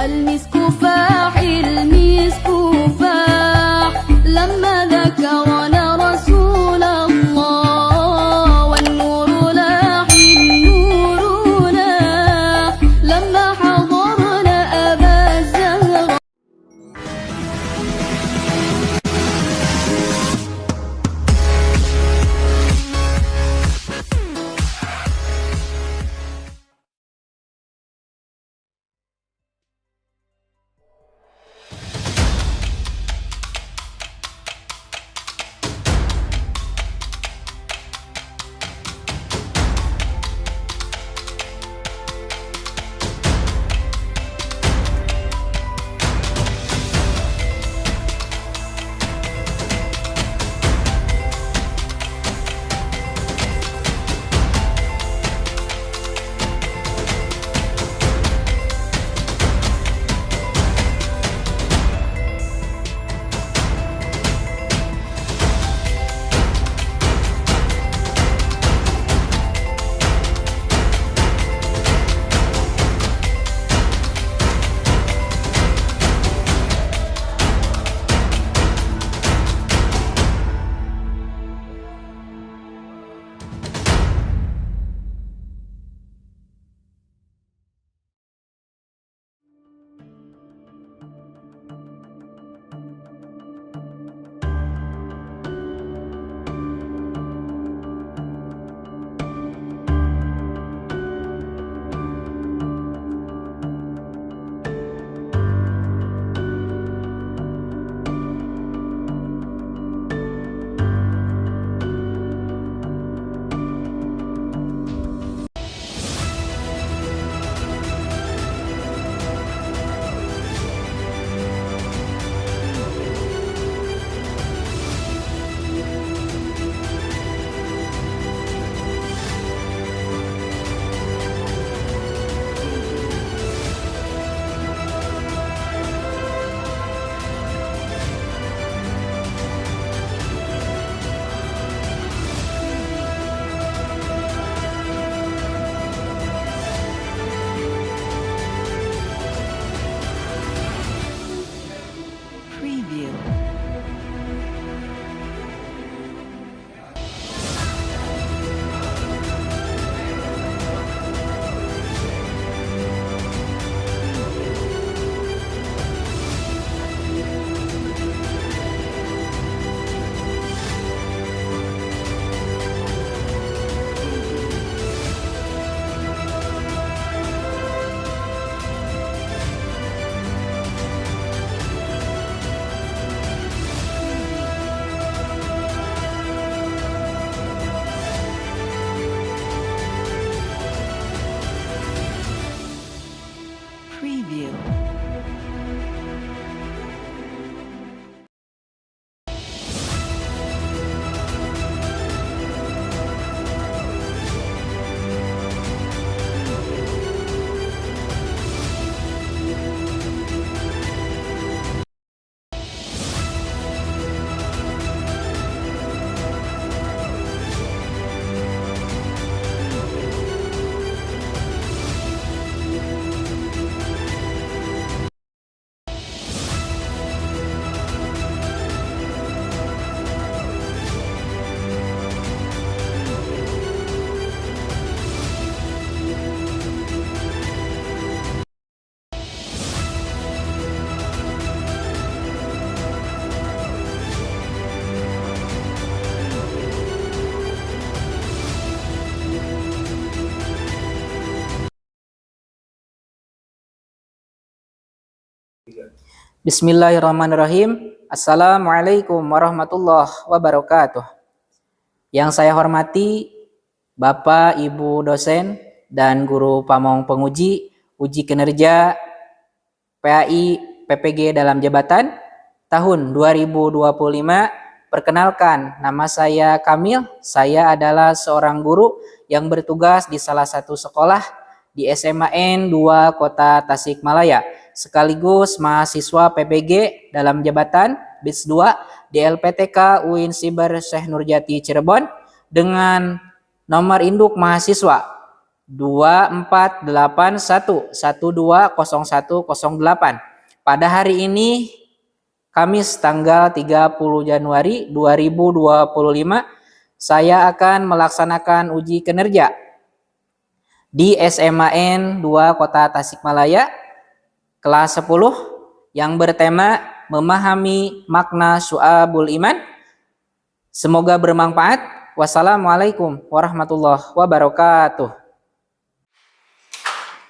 المسك فاح المسك فاح لما ذكرنا رسول الله والنور لاح النور لاح لما حضرنا أبا الزهراء. Preview. Preview. Bismillahirrahmanirrahim. Assalamualaikum warahmatullahi wabarakatuh. Yang saya hormati Bapak, Ibu dosen, dan guru pamong penguji uji kinerja PAI PPG dalam jabatan tahun 2025. Perkenalkan, nama saya Kamil. Saya adalah seorang guru yang bertugas di salah satu sekolah di SMAN 2 Kota Tasikmalaya, sekaligus mahasiswa PPG dalam jabatan BIS 2 di LPTK UIN Siber Syekh Nurjati Cirebon dengan nomor induk mahasiswa 2481 120108. Pada hari ini Kamis tanggal 30 Januari 2025 saya akan melaksanakan uji kinerja di SMAN 2 Kota Tasikmalaya kelas 10 yang bertema memahami makna syu'abul iman. Semoga bermanfaat. Wassalamualaikum warahmatullahi wabarakatuh.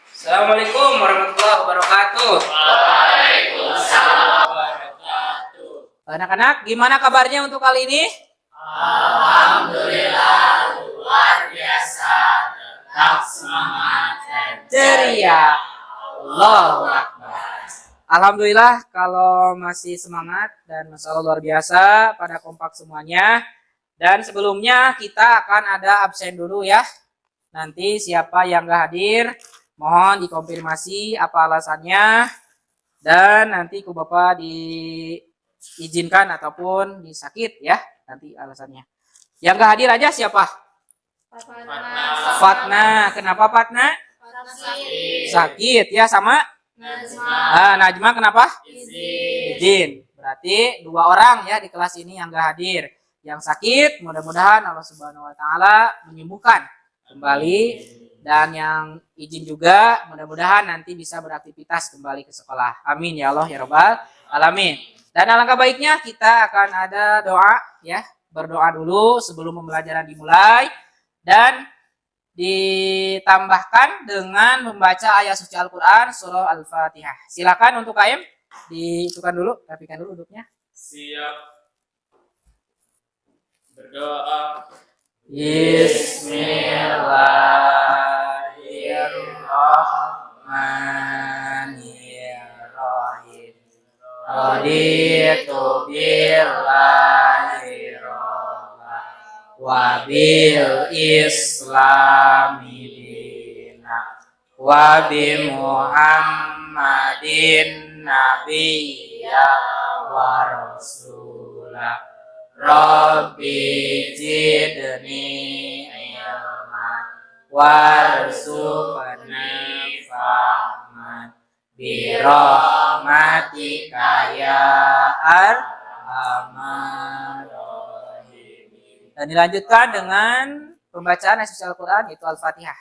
Assalamualaikum warahmatullahi wabarakatuh. Waalaikumsalam warahmatullahi. Anak-anak, gimana kabarnya untuk kali ini? Alhamdulillah luar biasa. Tetap semangat dan ceria. Allahu Akbar. Alhamdulillah kalau masih semangat dan masya Allah luar biasa pada kompak semuanya. Dan sebelumnya kita akan ada absen dulu ya. Nanti siapa yang gak hadir mohon dikonfirmasi apa alasannya. Dan nanti ku Bapak diizinkan ataupun disakit ya nanti alasannya. Yang gak hadir aja siapa? Fatna. Kenapa Fatna? Sakit ya sama? Najma kenapa? Izin. Berarti 2 orang ya di kelas ini yang gak hadir. Yang sakit mudah-mudahan Allah Subhanahu wa taala menyembuhkan kembali, dan yang izin juga mudah-mudahan nanti bisa beraktivitas kembali ke sekolah. Amin ya Allah ya Rabbal alamin. Dan alangkah baiknya kita akan ada doa ya, berdoa dulu sebelum pembelajaran dimulai dan ditambahkan dengan membaca ayat suci Al-Quran surah Al-Fatihah. Silakan untuk KM diitukan dulu, rapikan dulu duduknya. Siap. Berdoa. Bismillahirrahmanirrahim. Raditu billahi rabban wa bil islami dina wa bi Muhammadin nabiyya wa rasulah. Rabbi zidni ilman warzuqni fahman bi rahmatika ya arhamar rahimin. Dan dilanjutkan dengan pembacaan ayat suci Al-Quran yaitu Al-Fatihah.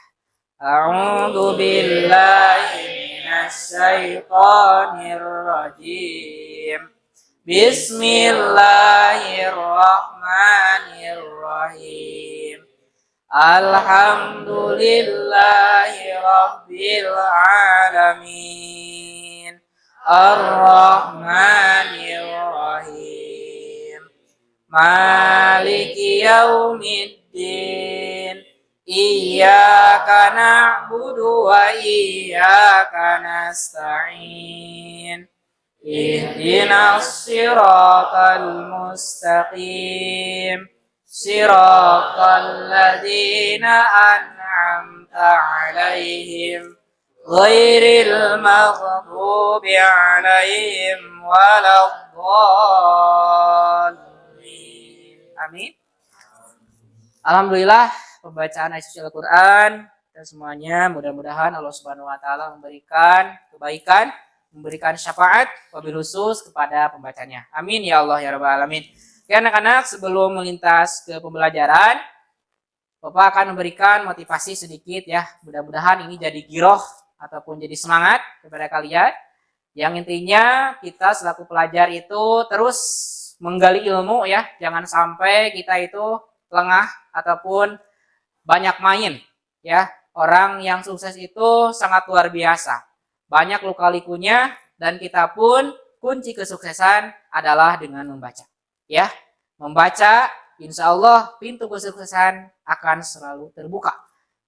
A'udzu billahi minasy syaithanir rajim. Bismillahirrahmanirrahim. Alhamdulillahi rabbil alamin. Ar-Rahmanir-Rahim. Maliki yaumiddin. Iyyaka na'budu wa iyyaka nasta'in. Ihdinas siratal mustaqim. Siratal ladzina an'amta 'alaihim ghairil maghdubi 'alaihim waladdallin. Amin. Alhamdulillah pembacaan ayat suci Al-Quran dan semuanya mudah-mudahan Allah Subhanahu wa taala memberikan kebaikan, memberikan syafaat wabil khusus kepada pembacanya. Amin ya Allah ya Rabbal alamin. Oke anak-anak, sebelum melintas ke pembelajaran, Bapak akan memberikan motivasi sedikit ya. Mudah-mudahan ini jadi giroh ataupun jadi semangat kepada kalian. Yang intinya kita selaku pelajar itu terus menggali ilmu ya. Jangan sampai kita itu lengah ataupun banyak main ya. Orang yang sukses itu sangat luar biasa. Banyak luka-likunya dan kita pun kunci kesuksesan adalah dengan membaca. Ya, membaca insya Allah pintu kesuksesan akan selalu terbuka.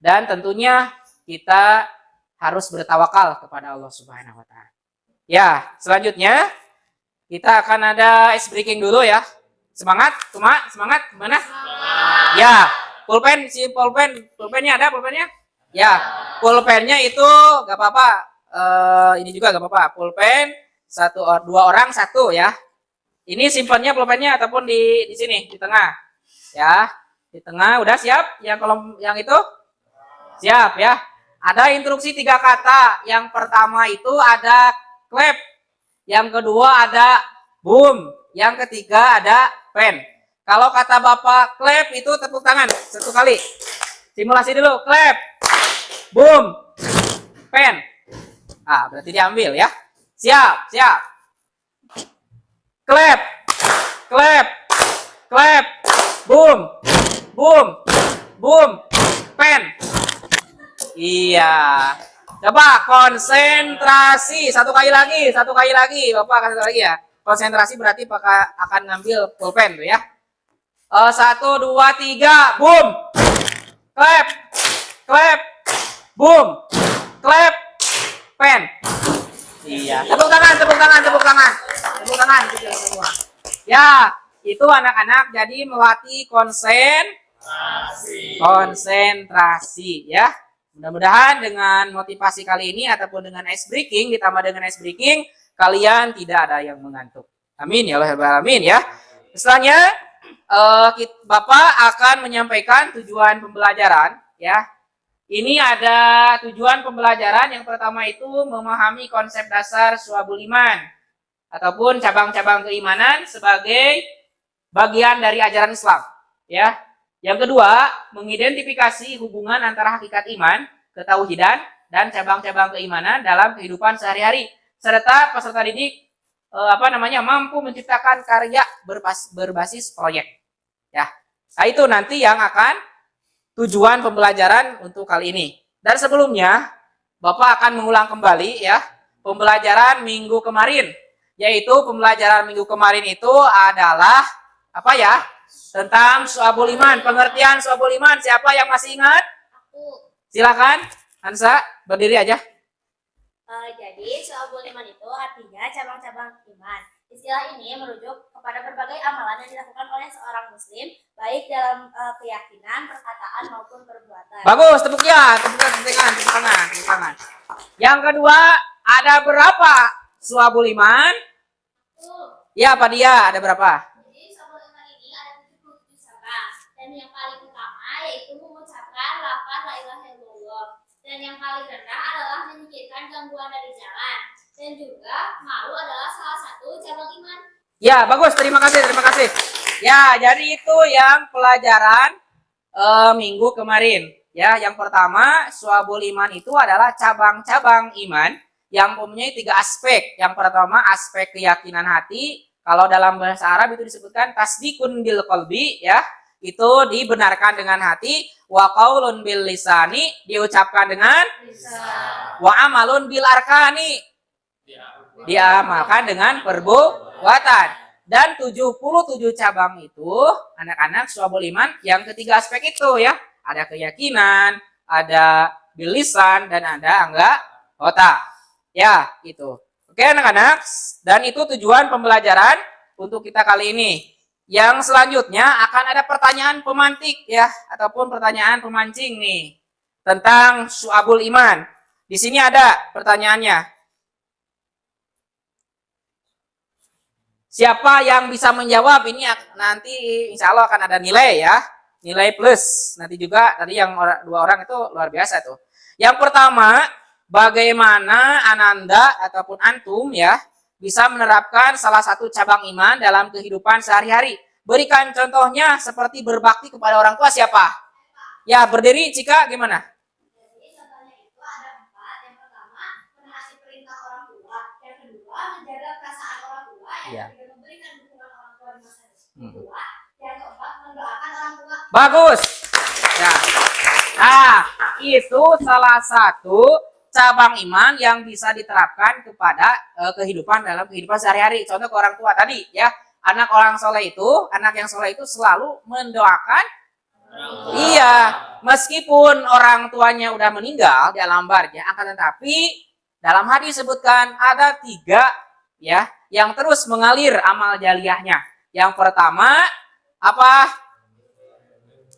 Dan tentunya kita harus bertawakal kepada Allah Subhanahu wa taala. Ya, selanjutnya kita akan ada ice breaking dulu ya. Semangat, Tuma, semangat gimana? Ya, pulpen pulpennya ada pulpennya? Ya, pulpennya itu gak apa-apa. Ini juga gak apa-apa. Pulpen 2 orang 1 ya. Ini simpannya pulpennya ataupun di sini di tengah. Ya, di tengah udah siap? Yang kolom yang itu? Siap ya. Ada instruksi 3 kata. Yang pertama itu ada clap. Yang kedua ada boom. Yang ketiga ada pen. Kalau kata Bapak clap itu tepuk tangan 1 kali. Simulasi dulu. Clap. Boom. Pen. Ah, berarti diambil ya. Siap, siap. Clap. Clap. Clap. Boom. Boom. Boom. Pen. Iya. Coba konsentrasi 1 kali lagi, 1 kali lagi. Bapak akan 1 lagi ya. Konsentrasi berarti akan ngambil pulpen tuh ya. 1, 2, 3, boom. Clap. Clap. Boom. Clap. Pen. Iya. Tepuk tangan, tepuk tangan, tepuk tangan. Tepuk tangan gitu semua. Ya, itu anak-anak jadi melatih konsentrasi ya. Mudah-mudahan dengan motivasi kali ini ataupun dengan ice breaking ditambah dengan ice breaking kalian tidak ada yang mengantuk. Amin ya Allah alamin ya. Setelahnya Bapak akan menyampaikan tujuan pembelajaran ya. Ini ada tujuan pembelajaran yang pertama itu memahami konsep dasar Syu'abul Iman ataupun cabang-cabang keimanan sebagai bagian dari ajaran Islam ya. Yang kedua, mengidentifikasi hubungan antara hakikat iman, ketauhidan, dan cabang-cabang keimanan dalam kehidupan sehari-hari. Serta peserta didik mampu menciptakan karya berbasis proyek. Ya. Nah, itu nanti yang akan tujuan pembelajaran untuk kali ini. Dan sebelumnya, Bapak akan mengulang kembali ya pembelajaran minggu kemarin. Yaitu pembelajaran minggu kemarin itu adalah apa ya? Tentang Syu'abul Iman, pengertian Syu'abul Iman. Siapa yang masih ingat? Aku. Silakan, Hansa, berdiri aja. Jadi Syu'abul Iman itu artinya cabang-cabang iman. Istilah ini merujuk kepada berbagai amalan yang dilakukan oleh seorang muslim, baik dalam keyakinan, perkataan maupun perbuatan. Bagus, tepuknya, tepuk tangan. Yang kedua, ada berapa Syu'abul Iman? Ya, Pak Dia, ada berapa? Dan yang paling utama yaitu mengucapkan lafaz la ilaha illallah. Dan yang paling rendah adalah menyingkirkan gangguan dari jalan. Dan juga malu adalah salah satu cabang iman. Ya, bagus. Terima kasih. Ya, jadi itu yang pelajaran minggu kemarin. Ya, yang pertama, Syu'abul Iman itu adalah cabang-cabang iman yang mempunyai 3 aspek. Yang pertama, aspek keyakinan hati. Kalau dalam bahasa Arab itu disebutkan tasdikun bil qalbi, ya. Itu dibenarkan dengan hati, wa qaulun bil lisani diucapkan dengan lisan, wa amalun bil arkani diamalkan dengan perbuatan. Dan 77 cabang itu anak-anak Syu'abul Iman yang ketiga aspek itu ya, ada keyakinan, ada bil lisan dan ada anggota. Ya, itu. Oke anak-anak, dan itu tujuan pembelajaran untuk kita kali ini. Yang selanjutnya akan ada pertanyaan pemantik ya, ataupun pertanyaan pemancing nih tentang Syu'abul Iman. Di sini ada pertanyaannya. Siapa yang bisa menjawab ini nanti insya Allah akan ada nilai ya, nilai plus. Nanti juga tadi yang 2 orang itu luar biasa tuh. Yang pertama, bagaimana Ananda ataupun antum ya bisa menerapkan salah satu cabang iman dalam kehidupan sehari-hari. Berikan contohnya seperti berbakti kepada orang tua siapa? Ya, berdiri Cika gimana? Jadi contohnya itu ada 4. Yang pertama, menaati perintah orang tua. Yang kedua, menjaga perasaan orang tua. Yang ketiga, memberikan dukungan orang tua di masa tua. Yang keempat, mendoakan orang tua. Bagus. Ya. Nah, itu salah satu cabang iman yang bisa diterapkan kepada kehidupan dalam kehidupan sehari-hari. Contoh ke orang tua tadi ya, anak yang soleh itu selalu mendoakan. Iya, meskipun orang tuanya udah meninggal di alam barzah, akan tetapi dalam hadis disebutkan ada 3 ya yang terus mengalir amal jaliyahnya. Yang pertama apa?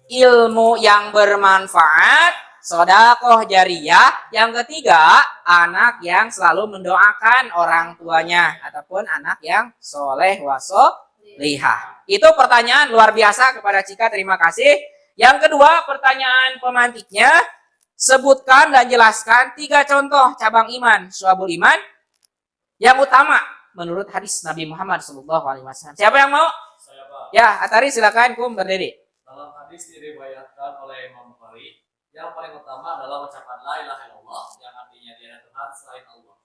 Ilmu yang bermanfaat, sedekah jariyah. Yang ketiga, anak yang selalu mendoakan orang tuanya ataupun anak yang soleh wasolihah. Itu pertanyaan luar biasa kepada Cika, terima kasih. Yang kedua, pertanyaan pemantiknya, sebutkan dan jelaskan 3 contoh cabang iman, syu'abul iman yang utama menurut hadis Nabi Muhammad SAW. Siapa yang mau? Saya Pak. Ya, Atari silakan, Kum berdiri. Dalam hadis diriwayatkan oleh Imam Bukhari, yang paling utama adalah ucapan la ilaha illallah, yang artinya tiada Tuhan selain Allah.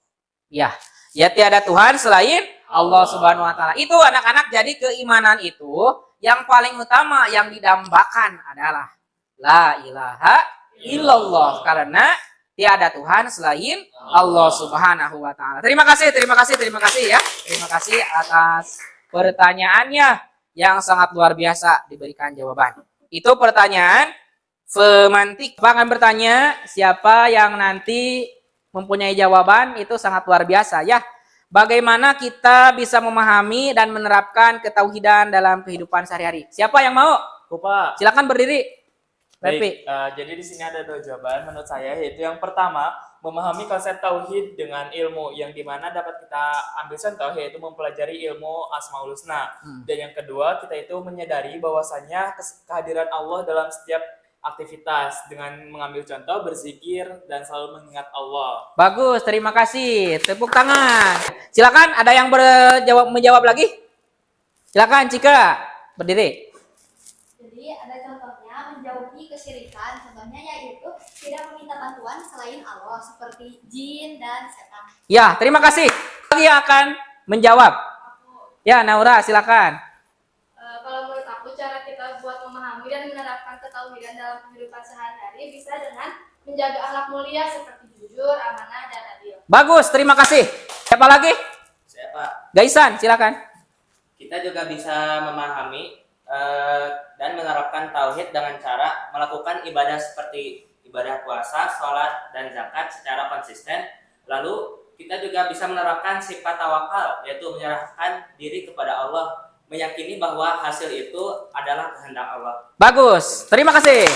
Ya tiada Tuhan selain Allah Subhanahu wa taala. Itu anak-anak, jadi keimanan itu yang paling utama yang didambakan adalah la ilaha illallah, karena tiada Tuhan selain Allah Subhanahu wa taala. Terima kasih ya. Terima kasih atas pertanyaannya yang sangat luar biasa diberikan jawaban. Itu pertanyaan semantik. Bapak akan bertanya siapa yang nanti mempunyai jawaban, itu sangat luar biasa ya. Bagaimana kita bisa memahami dan menerapkan ketauhidan dalam kehidupan sehari-hari? Siapa yang mau? Pak. Silakan berdiri. Repi. Baik, jadi di sini ada 2 jawaban menurut saya, yaitu yang pertama, memahami konsep tauhid dengan ilmu, yang dimana dapat kita ambil contoh yaitu mempelajari ilmu Asmaul Husna. Dan yang kedua, kita itu menyadari bahwasanya kehadiran Allah dalam setiap aktivitas dengan mengambil contoh berzikir dan selalu mengingat Allah. Bagus, terima kasih. Tepuk tangan. Silakan, ada yang menjawab lagi? Silakan, Cika. Berdiri. Jadi ada contohnya menjauhi kesyirikan, contohnya yaitu tidak meminta bantuan selain Allah seperti jin dan setan. Ya, terima kasih. Lagi yang akan menjawab. Ya, Naura, silakan. Kalau menurut aku cara kita buat memahami dan menerapkan ketauhidan dalam kehidupan sehari-hari bisa dengan menjaga akhlak mulia seperti jujur, amanah, dan adil. Bagus, terima kasih. Siapa lagi? Saya Pak, Gaisan, silakan. kita juga bisa memahami dan menerapkan tauhid dengan cara melakukan ibadah seperti ibadah puasa, sholat, dan zakat secara konsisten. Lalu kita juga bisa menerapkan sifat tawakal, yaitu menyerahkan diri kepada Allah, meyakini bahwa hasil itu adalah kehendak Allah. Bagus, terima kasih.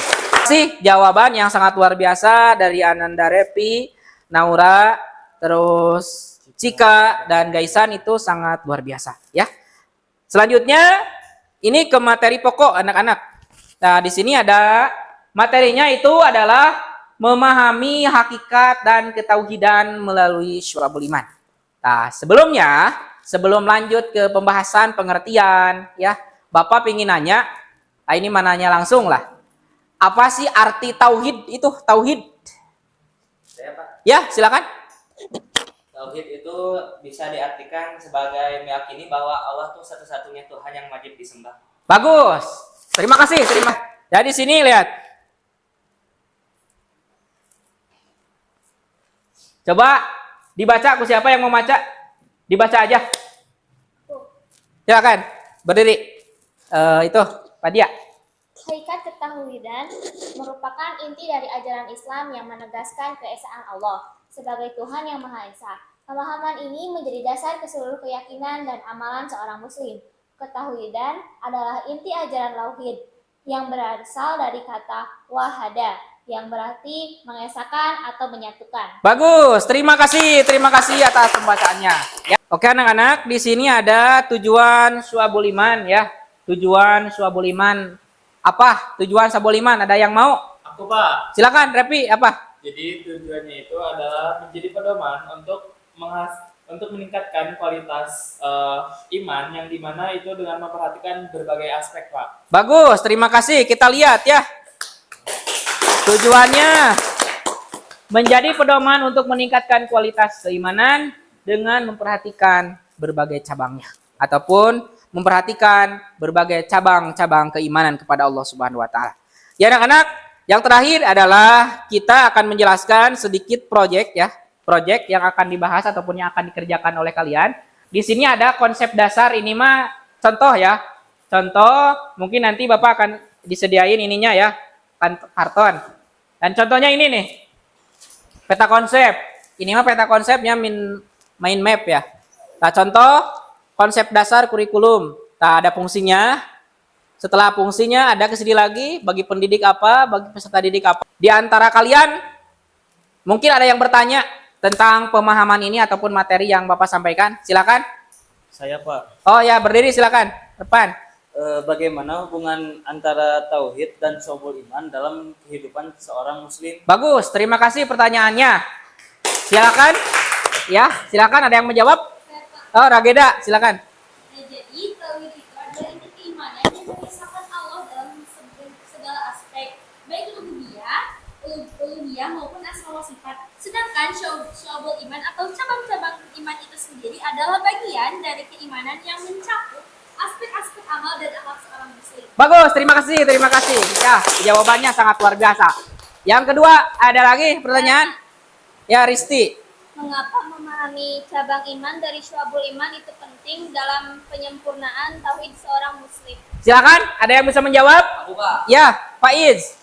Jawaban yang sangat luar biasa dari Ananda Repi, Naura, terus Cika, dan Gaisan itu sangat luar biasa ya. Selanjutnya ini ke materi pokok anak-anak. Nah, di sini ada materinya, itu adalah memahami hakikat dan ketauhidan melalui syu'abul iman. Nah, sebelum lanjut ke pembahasan pengertian ya, Bapak ingin nanya, ini mananya langsung lah. Apa sih arti tauhid itu? Tauhid. Saya Pak, Ya, silakan. tauhid itu bisa diartikan sebagai meyakini bahwa Allah itu satu-satunya Tuhan yang wajib disembah. Bagus. Terima kasih. Jadi sini lihat. Coba dibaca, aku siapa yang mau baca? Dibaca aja. Silakan. Berdiri. Itu, Pak Dia. Hakikat ketauhidan merupakan inti dari ajaran Islam yang menegaskan keesaan Allah sebagai Tuhan yang Maha Esa. Pemahaman ini menjadi dasar keseluruh keyakinan dan amalan seorang muslim. Ketauhidan adalah inti ajaran tauhid yang berasal dari kata wahada yang berarti mengesahkan atau menyatukan. Bagus, terima kasih atas pembacaannya. Ya. Oke anak-anak, di sini ada tujuan syu'abul iman ya. Tujuan syu'abul iman. Apa tujuan syu'abul iman? Ada yang mau? Aku Pak. Silakan, Repi, apa? Jadi tujuannya itu adalah menjadi pedoman untuk meningkatkan kualitas iman, yang dimana itu dengan memperhatikan berbagai aspek Pak. Bagus, terima kasih. Kita lihat ya. Tujuannya menjadi pedoman untuk meningkatkan kualitas keimanan dengan memperhatikan berbagai cabangnya, ataupun memperhatikan berbagai cabang-cabang keimanan kepada Allah Subhanahu wa taala. Ya anak-anak, yang terakhir adalah kita akan menjelaskan sedikit proyek ya. Proyek yang akan dibahas ataupun yang akan dikerjakan oleh kalian. Di sini ada konsep dasar, ini mah contoh ya. Contoh, mungkin nanti Bapak akan disediain ininya ya, karton. Dan contohnya ini nih. Peta konsep. Ini mah peta konsepnya mind map ya. Nah, contoh konsep dasar kurikulum. Nah, ada fungsinya. Setelah fungsinya ada kesini lagi, bagi pendidik apa, bagi peserta didik apa. Di antara kalian mungkin ada yang bertanya tentang pemahaman ini ataupun materi yang Bapak sampaikan. Silakan. Saya Pak. Oh ya, berdiri silakan. Depan. bagaimana hubungan antara tauhid dan syu'abul iman dalam kehidupan seorang muslim? Bagus, terima kasih pertanyaannya. Silakan. Ya, silakan ada yang menjawab? Oh, Rageda, silakan. Jadi tauhid itu adalah inti keimanan yang mengisahkan Allah dalam segala aspek, baik uluhiyah maupun asma wa sifat. Sedangkan syu'abul iman atau cabang-cabang iman itu sendiri adalah bagian dari keimanan yang mencakup aspek-aspek amal dan akhlak seorang muslim. Bagus, terima kasih, terima kasih. Ya, jawabannya sangat luar biasa. Yang kedua, ada lagi pertanyaan? Ya, Risti. Mengapa memahami cabang iman dari syu'abul iman itu penting dalam penyempurnaan tauhid seorang muslim? Silakan, ada yang bisa menjawab? Aku Pak, Ya, Faiz.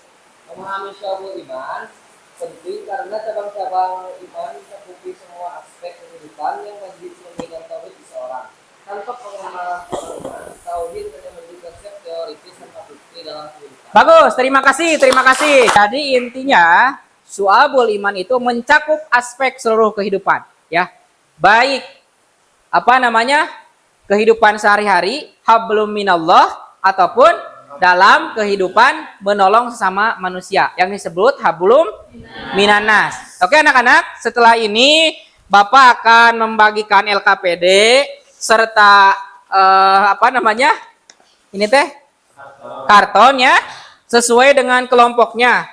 memahami syu'abul iman penting karena cabang-cabang iman mencakupi semua aspek kehidupan yang wajib memberikan tauhid seseorang. Tanpa pengenalan tauhid hanya menjadi konsep teoritis tanpa bukti dalam kehidupan. Bagus, terima kasih, terima kasih. Jadi intinya syu'abul iman itu mencakup aspek seluruh kehidupan, ya. Baik kehidupan sehari-hari, hablum minallah, ataupun dalam kehidupan menolong sesama manusia yang disebut hablum minanas. Oke anak-anak, setelah ini Bapak akan membagikan LKPD serta ini teh karton ya, sesuai dengan kelompoknya.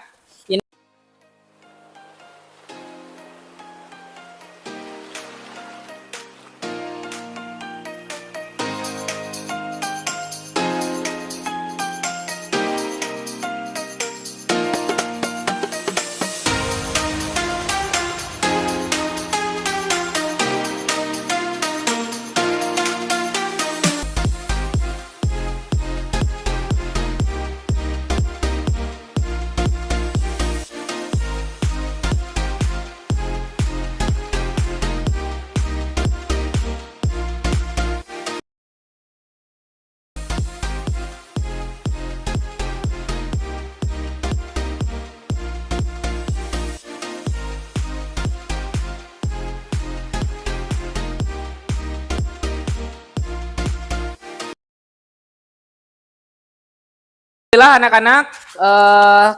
Alhamdulillah anak-anak,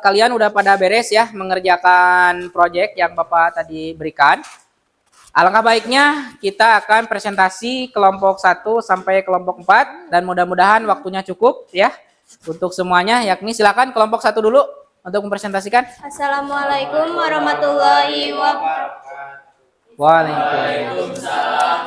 kalian udah pada beres ya mengerjakan proyek yang Bapak tadi berikan. Alangkah baiknya kita akan presentasi kelompok 1 sampai kelompok 4 dan mudah-mudahan waktunya cukup ya untuk semuanya, yakni silakan kelompok 1 dulu untuk mempresentasikan. Assalamualaikum warahmatullahi wabarakatuh. Waalaikumsalam.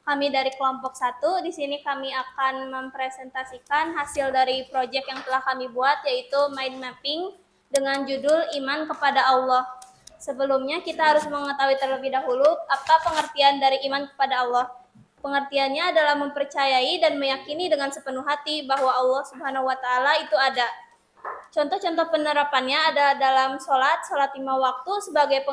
Kami dari kelompok 1, di sini kami akan mempresentasikan hasil dari proyek yang telah kami buat, yaitu mind mapping dengan judul Iman kepada Allah. Sebelumnya kita harus mengetahui terlebih dahulu apa pengertian dari iman kepada Allah. Pengertiannya adalah mempercayai dan meyakini dengan sepenuh hati bahwa Allah Subhanahu wa Ta'ala itu ada. Contoh-contoh penerapannya ada dalam sholat 5 waktu sebagai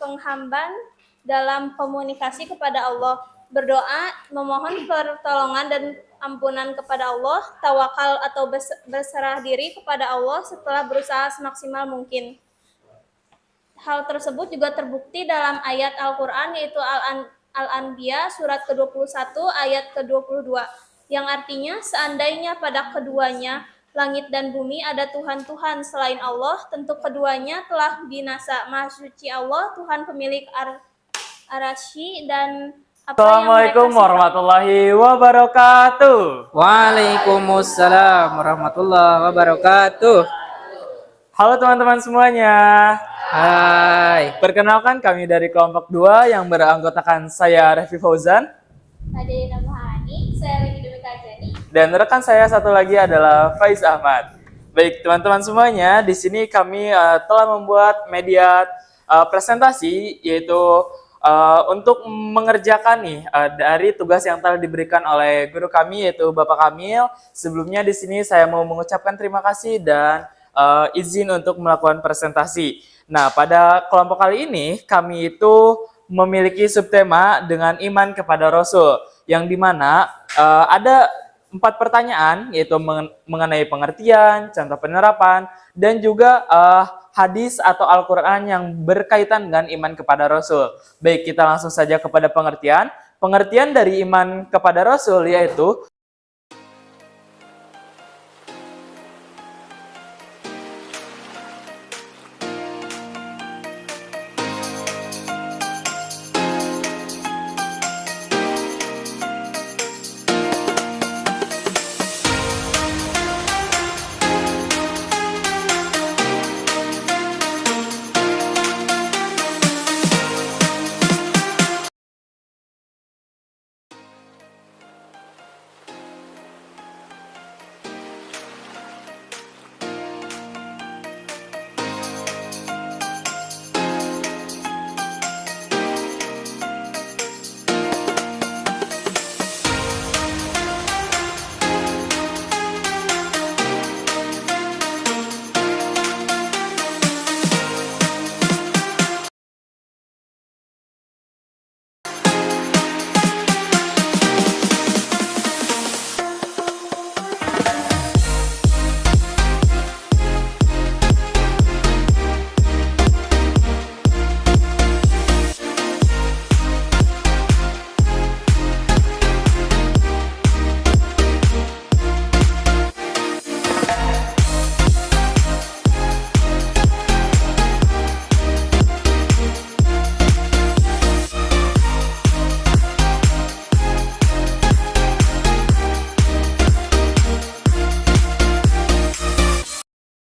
penghamban dalam komunikasi kepada Allah. Berdoa, memohon pertolongan dan ampunan kepada Allah, tawakal atau berserah diri kepada Allah setelah berusaha semaksimal mungkin. Hal tersebut juga terbukti dalam ayat Al-Quran, yaitu Al-Anbiya surat ke-21 ayat ke-22, yang artinya seandainya pada keduanya langit dan bumi ada Tuhan-Tuhan selain Allah, tentu keduanya telah binasa. Maha suci Allah, Tuhan pemilik Arasy dan Assalamualaikum warahmatullahi wabarakatuh. Waalaikumsalam warahmatullahi wabarakatuh. Halo teman-teman semuanya. Hai. Perkenalkan kami dari kelompok 2 yang beranggotakan saya Revi Fauzan. Adelina Mahani, saya Lagi Demi Kajani. Dan rekan saya satu lagi adalah Faiz Ahmad. Baik teman-teman semuanya, di sini kami telah membuat media presentasi, yaitu untuk mengerjakan dari tugas yang telah diberikan oleh guru kami, yaitu Bapak Kamil. Sebelumnya di sini saya mau mengucapkan terima kasih dan izin untuk melakukan presentasi. Nah, pada kelompok kali ini kami itu memiliki subtema dengan iman kepada Rasul, yang dimana ada 4 pertanyaan, yaitu mengenai pengertian, contoh penerapan, dan juga hadis atau Al-Quran yang berkaitan dengan iman kepada Rasul. Baik, kita langsung saja kepada pengertian. Pengertian dari iman kepada Rasul yaitu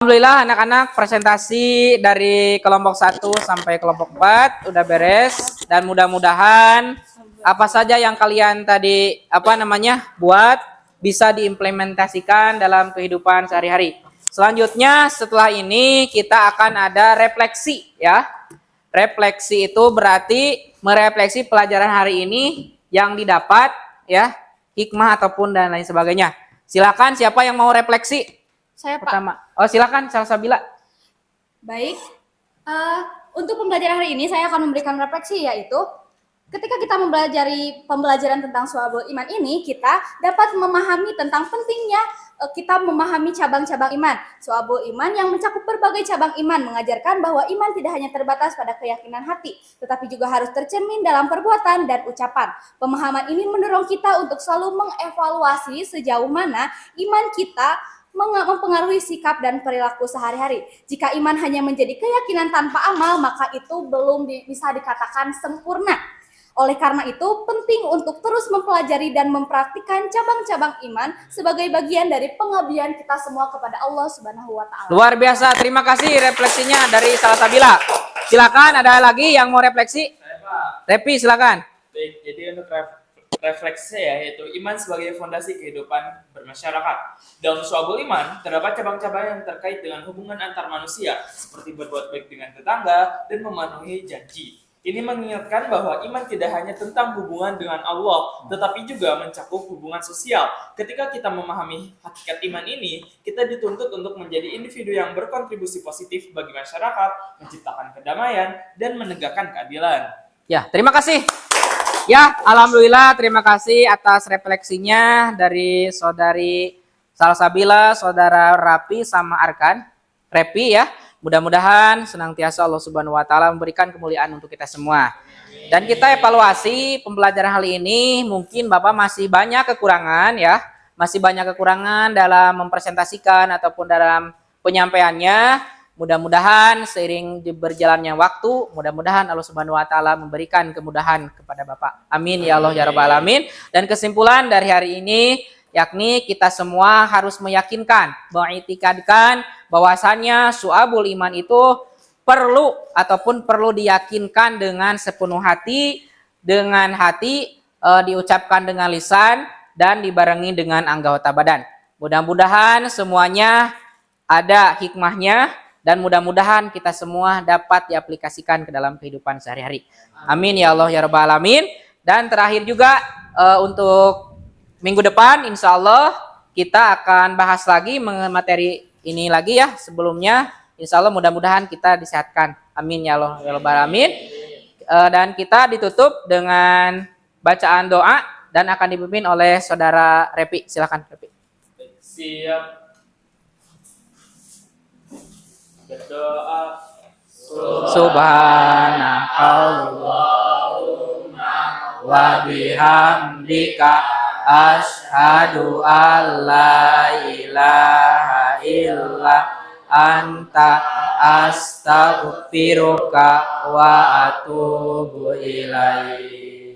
alhamdulillah anak-anak presentasi dari kelompok 1 sampai kelompok 4 udah beres dan mudah-mudahan apa saja yang kalian tadi buat bisa diimplementasikan dalam kehidupan sehari-hari. Selanjutnya setelah ini kita akan ada refleksi ya. Refleksi itu berarti merefleksi pelajaran hari ini yang didapat ya, hikmah ataupun dan lain sebagainya. Silakan siapa yang mau refleksi? Saya Pak. Pertama. Oh silakan Salsabila. Baik, untuk pembelajaran hari ini saya akan memberikan refleksi yaitu ketika kita mempelajari pembelajaran tentang Syu'abul Iman ini, kita dapat memahami tentang pentingnya kita memahami cabang-cabang iman. Syu'abul Iman yang mencakup berbagai cabang iman mengajarkan bahwa iman tidak hanya terbatas pada keyakinan hati, tetapi juga harus tercermin dalam perbuatan dan ucapan. Pemahaman ini mendorong kita untuk selalu mengevaluasi sejauh mana iman kita mempengaruhi sikap dan perilaku sehari-hari. Jika iman hanya menjadi keyakinan tanpa amal, maka itu belum bisa dikatakan sempurna. Oleh karena itu, penting untuk terus mempelajari dan mempraktikkan cabang-cabang iman sebagai bagian dari pengabdian kita semua kepada Allah Subhanahu wa taala. Luar biasa. Terima kasih refleksinya dari Salsabila. Silakan ada lagi yang mau refleksi? Saya Pak. Repi silakan. Baik, jadi untuk refleksi saya yaitu iman sebagai fondasi kehidupan bermasyarakat. Dalam Syu'abul Iman terdapat cabang-cabang yang terkait dengan hubungan antar manusia seperti berbuat baik dengan tetangga dan memenuhi janji. Ini mengingatkan bahwa iman tidak hanya tentang hubungan dengan Allah, tetapi juga mencakup hubungan sosial. Ketika kita memahami hakikat iman ini, kita dituntut untuk menjadi individu yang berkontribusi positif bagi masyarakat, menciptakan kedamaian, dan menegakkan keadilan. Ya, terima kasih. Ya, alhamdulillah terima kasih atas refleksinya dari saudari Salsabila, saudara Rapi sama Arkan. Repi ya. Mudah-mudahan senantiasa Allah Subhanahu wa taala memberikan kemuliaan untuk kita semua. Dan kita evaluasi pembelajaran kali ini, mungkin Bapak masih banyak kekurangan ya, masih banyak kekurangan dalam mempresentasikan ataupun dalam penyampaiannya. Mudah-mudahan seiring berjalannya waktu, mudah-mudahan Allah Subhanahu wa taala memberikan kemudahan kepada Bapak. Amin ya Allah ya rabbal alamin. Dan kesimpulan dari hari ini yakni kita semua harus meyakinkan, mengitikadkan bahwasannya Syu'abul Iman itu perlu ataupun perlu diyakinkan dengan sepenuh hati, dengan hati diucapkan dengan lisan dan dibarengi dengan anggota badan. Mudah-mudahan semuanya ada hikmahnya dan mudah-mudahan kita semua dapat diaplikasikan ke dalam kehidupan sehari-hari. Amin ya Allah ya rabbal alamin. Dan terakhir juga untuk minggu depan insya Allah kita akan bahas lagi mengenai materi ini lagi ya. Sebelumnya insya Allah mudah-mudahan kita disehatkan. Amin ya Allah ya rabbal alamin. Dan kita ditutup dengan bacaan doa dan akan dipimpin oleh saudara Repi. Silakan Repi. Siap. Berdoa. Subhanallah wa wa bihamdika asyhadu an la ilaha illa anta astaghfiruka wa atubu ilaik.